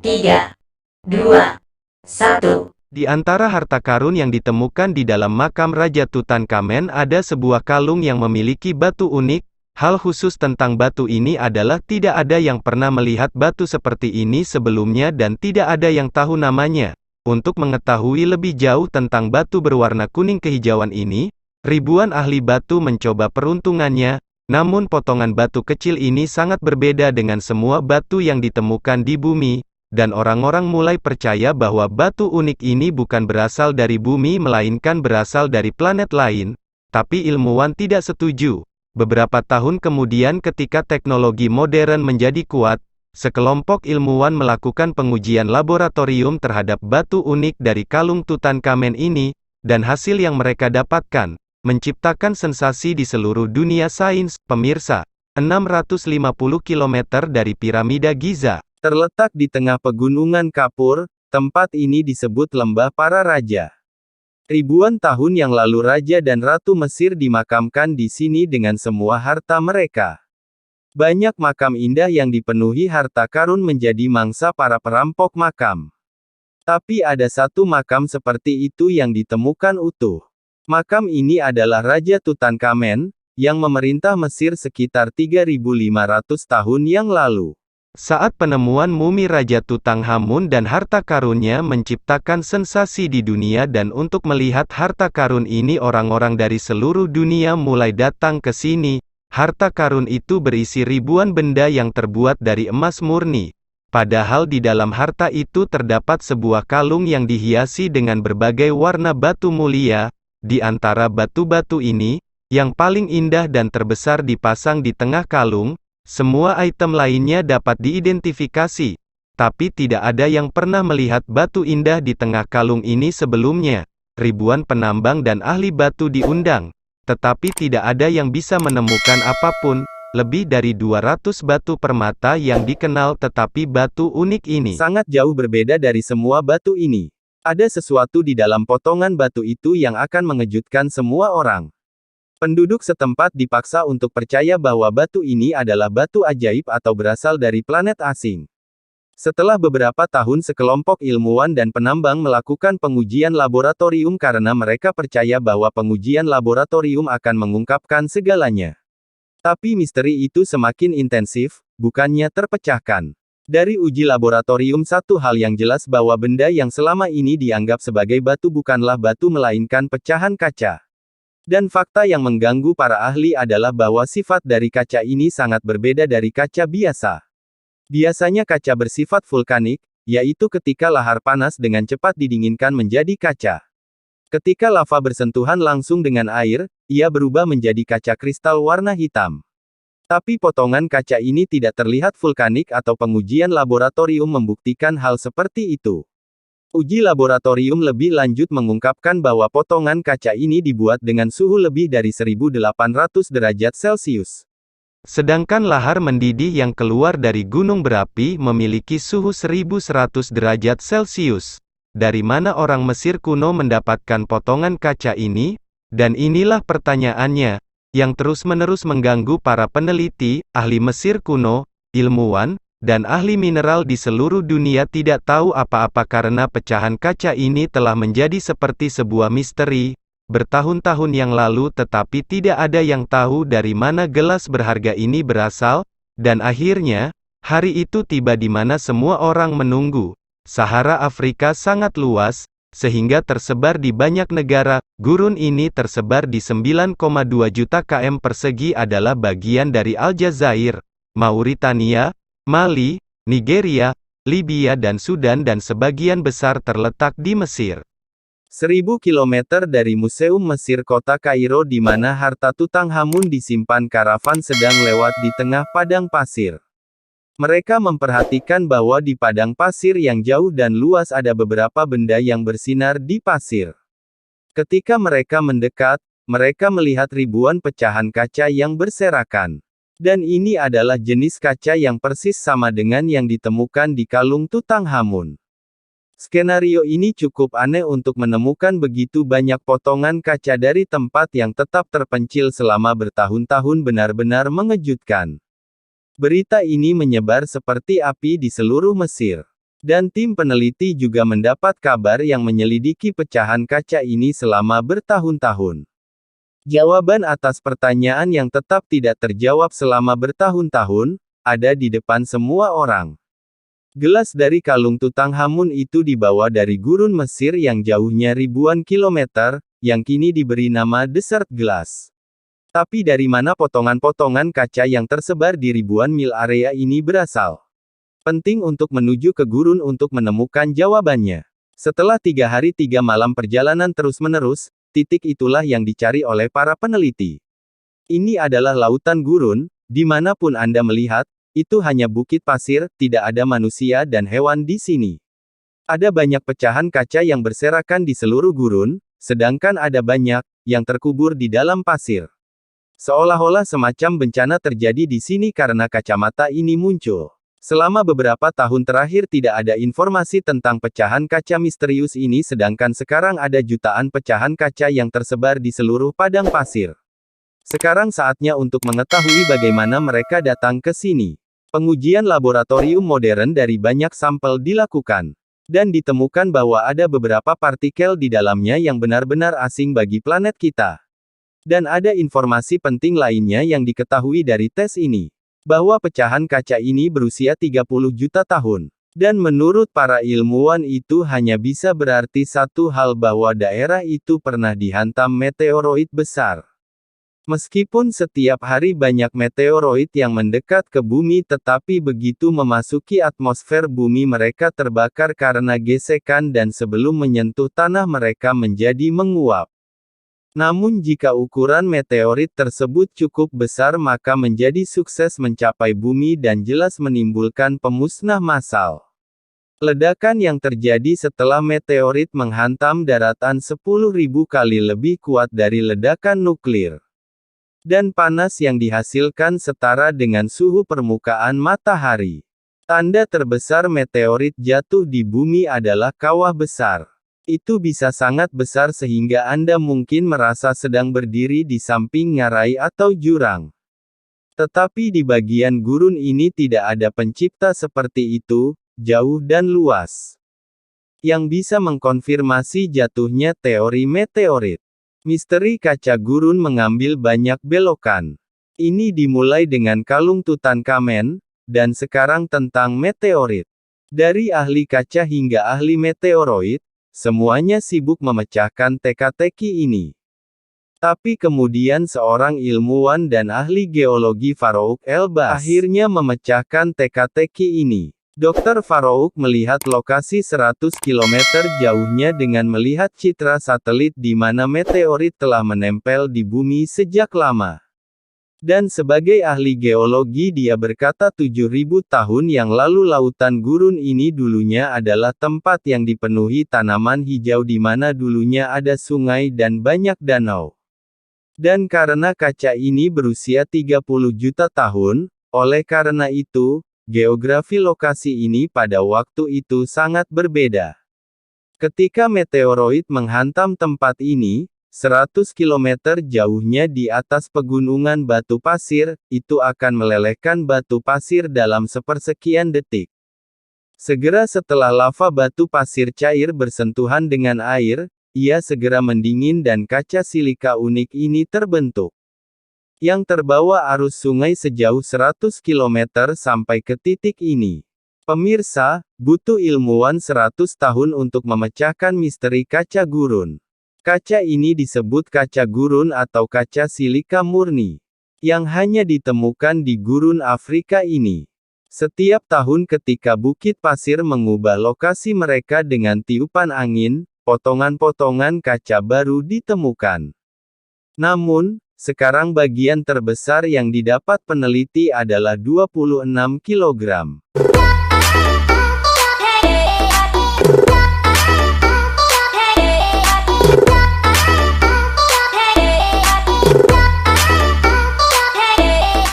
3, 2, 1. Di antara harta karun yang ditemukan di dalam makam Raja Tutankhamen ada sebuah kalung yang memiliki batu unik. Hal khusus tentang batu ini adalah tidak ada yang pernah melihat batu seperti ini sebelumnya dan tidak ada yang tahu namanya. Untuk mengetahui lebih jauh tentang batu berwarna kuning kehijauan ini, ribuan ahli batu mencoba peruntungannya, namun potongan batu kecil ini sangat berbeda dengan semua batu yang ditemukan di bumi, dan orang-orang mulai percaya bahwa batu unik ini bukan berasal dari bumi melainkan berasal dari planet lain, tapi ilmuwan tidak setuju. Beberapa tahun kemudian ketika teknologi modern menjadi kuat, sekelompok ilmuwan melakukan pengujian laboratorium terhadap batu unik dari kalung Tutankhamen ini, dan hasil yang mereka dapatkan, menciptakan sensasi di seluruh dunia sains. Pemirsa, 650 km dari piramida Giza, terletak di tengah pegunungan Kapur, tempat ini disebut Lembah Para Raja. Ribuan tahun yang lalu Raja dan Ratu Mesir dimakamkan di sini dengan semua harta mereka. Banyak makam indah yang dipenuhi harta karun menjadi mangsa para perampok makam. Tapi ada satu makam seperti itu yang ditemukan utuh. Makam ini adalah Raja Tutankhamen, yang memerintah Mesir sekitar 3.500 tahun yang lalu. Saat penemuan mumi Raja Tutankhamun dan harta karunnya menciptakan sensasi di dunia dan untuk melihat harta karun ini orang-orang dari seluruh dunia mulai datang ke sini. Harta karun itu berisi ribuan benda yang terbuat dari emas murni. Padahal di dalam harta itu terdapat sebuah kalung yang dihiasi dengan berbagai warna batu mulia. Di antara batu-batu ini, yang paling indah dan terbesar dipasang di tengah kalung. Semua item lainnya dapat diidentifikasi, tapi tidak ada yang pernah melihat batu indah di tengah kalung ini sebelumnya. Ribuan penambang dan ahli batu diundang, tetapi tidak ada yang bisa menemukan apapun. Lebih dari 200 batu permata yang dikenal, tetapi batu unik ini sangat jauh berbeda dari semua batu ini. Ada sesuatu di dalam potongan batu itu yang akan mengejutkan semua orang. Penduduk setempat dipaksa untuk percaya bahwa batu ini adalah batu ajaib atau berasal dari planet asing. Setelah beberapa tahun sekelompok ilmuwan dan penambang melakukan pengujian laboratorium karena mereka percaya bahwa pengujian laboratorium akan mengungkapkan segalanya. Tapi misteri itu semakin intensif, bukannya terpecahkan. Dari uji laboratorium satu hal yang jelas bahwa benda yang selama ini dianggap sebagai batu bukanlah batu melainkan pecahan kaca. Dan fakta yang mengganggu para ahli adalah bahwa sifat dari kaca ini sangat berbeda dari kaca biasa. Biasanya kaca bersifat vulkanik, yaitu ketika lahar panas dengan cepat didinginkan menjadi kaca. Ketika lava bersentuhan langsung dengan air, ia berubah menjadi kaca kristal warna hitam. Tapi potongan kaca ini tidak terlihat vulkanik atau pengujian laboratorium membuktikan hal seperti itu. Uji laboratorium lebih lanjut mengungkapkan bahwa potongan kaca ini dibuat dengan suhu lebih dari 1800 derajat Celcius. Sedangkan lahar mendidih yang keluar dari gunung berapi memiliki suhu 1100 derajat Celcius. Dari mana orang Mesir kuno mendapatkan potongan kaca ini? Dan inilah pertanyaannya, yang terus-menerus mengganggu para peneliti, ahli Mesir kuno, ilmuwan, dan ahli mineral di seluruh dunia tidak tahu apa-apa karena pecahan kaca ini telah menjadi seperti sebuah misteri, bertahun-tahun yang lalu tetapi tidak ada yang tahu dari mana gelas berharga ini berasal, dan akhirnya, hari itu tiba di mana semua orang menunggu. Sahara Afrika sangat luas, sehingga tersebar di banyak negara. Gurun ini tersebar di 9,2 juta km persegi adalah bagian dari Aljazair, Mauritania, Mali, Nigeria, Libya dan Sudan dan sebagian besar terletak di Mesir. 1000 km dari Museum Mesir Kota Kairo di mana harta Tutankhamun disimpan karavan sedang lewat di tengah padang pasir. Mereka memperhatikan bahwa di padang pasir yang jauh dan luas ada beberapa benda yang bersinar di pasir. Ketika mereka mendekat, mereka melihat ribuan pecahan kaca yang berserakan. Dan ini adalah jenis kaca yang persis sama dengan yang ditemukan di kalung Tutankhamun. Skenario ini cukup aneh untuk menemukan begitu banyak potongan kaca dari tempat yang tetap terpencil selama bertahun-tahun benar-benar mengejutkan. Berita ini menyebar seperti api di seluruh Mesir. Dan tim peneliti juga mendapat kabar yang menyelidiki pecahan kaca ini selama bertahun-tahun. Jawaban atas pertanyaan yang tetap tidak terjawab selama bertahun-tahun, ada di depan semua orang. Gelas dari kalung Tutankhamun itu dibawa dari gurun Mesir yang jauhnya ribuan kilometer, yang kini diberi nama Desert Glass. Tapi dari mana potongan-potongan kaca yang tersebar di ribuan mil area ini berasal? Penting untuk menuju ke gurun untuk menemukan jawabannya. Setelah 3 hari 3 malam perjalanan terus-menerus, titik itulah yang dicari oleh para peneliti. Ini adalah lautan gurun, dimanapun Anda melihat, itu hanya bukit pasir, tidak ada manusia dan hewan di sini. Ada banyak pecahan kaca yang berserakan di seluruh gurun, sedangkan ada banyak yang terkubur di dalam pasir. Seolah-olah semacam bencana terjadi di sini karena kacamata ini muncul. Selama beberapa tahun terakhir tidak ada informasi tentang pecahan kaca misterius ini, sedangkan sekarang ada jutaan pecahan kaca yang tersebar di seluruh padang pasir. Sekarang saatnya untuk mengetahui bagaimana mereka datang ke sini. Pengujian laboratorium modern dari banyak sampel dilakukan. Dan ditemukan bahwa ada beberapa partikel di dalamnya yang benar-benar asing bagi planet kita. Dan ada informasi penting lainnya yang diketahui dari tes ini. Bahwa pecahan kaca ini berusia 30 juta tahun. Dan menurut para ilmuwan itu hanya bisa berarti satu hal, bahwa daerah itu pernah dihantam meteoroid besar. Meskipun setiap hari banyak meteoroid yang mendekat ke bumi, tetapi begitu memasuki atmosfer bumi mereka terbakar karena gesekan dan sebelum menyentuh tanah mereka menjadi menguap. Namun jika ukuran meteorit tersebut cukup besar maka menjadi sukses mencapai bumi dan jelas menimbulkan pemusnah massal. Ledakan yang terjadi setelah meteorit menghantam daratan 10.000 kali lebih kuat dari ledakan nuklir. Dan panas yang dihasilkan setara dengan suhu permukaan matahari. Tanda terbesar meteorit jatuh di bumi adalah kawah besar. Itu bisa sangat besar sehingga Anda mungkin merasa sedang berdiri di samping ngarai atau jurang. Tetapi di bagian gurun ini tidak ada pencipta seperti itu, jauh dan luas. Yang bisa mengkonfirmasi jatuhnya teori meteorit. Misteri kaca gurun mengambil banyak belokan. Ini dimulai dengan kalung Tutankhamen, dan sekarang tentang meteorit. Dari ahli kaca hingga ahli meteoroid, semuanya sibuk memecahkan teka-teki ini. Tapi kemudian seorang ilmuwan dan ahli geologi Farouk Elbaz akhirnya memecahkan teka-teki ini. Dr. Farouk melihat lokasi 100 km jauhnya dengan melihat citra satelit di mana meteorit telah menempel di bumi sejak lama. Dan sebagai ahli geologi dia berkata 7.000 tahun yang lalu lautan gurun ini dulunya adalah tempat yang dipenuhi tanaman hijau di mana dulunya ada sungai dan banyak danau. Dan karena kaca ini berusia 30 juta tahun, oleh karena itu, geografi lokasi ini pada waktu itu sangat berbeda. Ketika meteoroid menghantam tempat ini, 100 km jauhnya di atas pegunungan batu pasir, itu akan melelehkan batu pasir dalam sepersekian detik. Segera setelah lava batu pasir cair bersentuhan dengan air, ia segera mendingin dan kaca silika unik ini terbentuk. Yang terbawa arus sungai sejauh 100 km sampai ke titik ini. Pemirsa, butuh ilmuwan 100 tahun untuk memecahkan misteri kaca gurun. Kaca ini disebut kaca gurun atau kaca silika murni, yang hanya ditemukan di gurun Afrika ini. Setiap tahun ketika bukit pasir mengubah lokasi mereka dengan tiupan angin, potongan-potongan kaca baru ditemukan. Namun, sekarang bagian terbesar yang didapat peneliti adalah 26 kg.